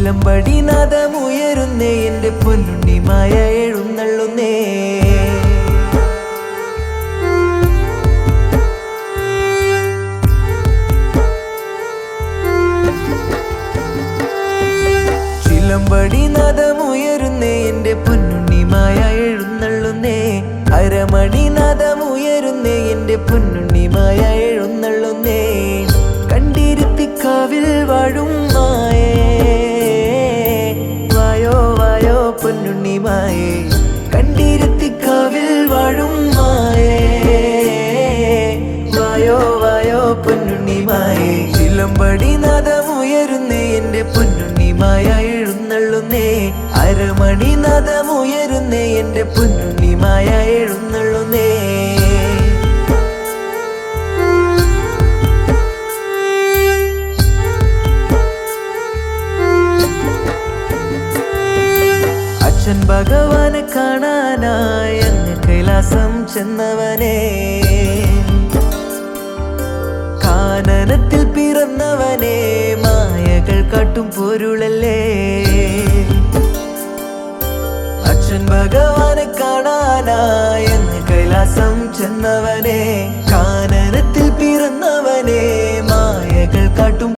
ചിലമ്പടി നാദമുയരുന്നേ എൻ്റെ പൊന്നുണ്ണിമായ എഴുന്നള്ളുന്നേ ചിലമ്പടി നാദമുയരുന്നേ എൻ്റെ പൊന്നുണ്ണിമായ എഴുന്നള്ളുന്നേ അരമണി നാദമുയരുന്നേ എൻ്റെ പൊന്നുണ്ണിമായ എഴുന്നള്ളുന്നേ കണ്ടിരുത്തിക്കാവിൽ വാഴും മായേ വായോ വായോ പൊന്നുണ്ണിമായേ കണ്ടിരുത്തിക്കാവിൽ വാഴും മായേ വായോ വായോ പൊന്നുണ്ണിമായേ ചിലമ്പടി നാദമുയരുന്നേ എൻ്റെ പൊന്നുണ്ണിമായ എഴുന്നള്ളുന്നേ അരമണി നാദമുയരുന്നേ എൻ്റെ പൊന്നുണ്ണിമായ എഴുന്നള്ളുന്നേ അച്ഛൻ ഭഗവാനെ കാണാനായി അങ്ങ് കൈലാസം ചെന്നവനെ കാനനത്തിൽ പിറന്നവനെ മായകൾ കാട്ടും പൊരുളല്ലേ അച്ഛൻ ഭഗവാനെ കാണാനായി അങ്ങ് കൈലാസം ചെന്നവനെ കാനനത്തിൽ പിറന്നവനെ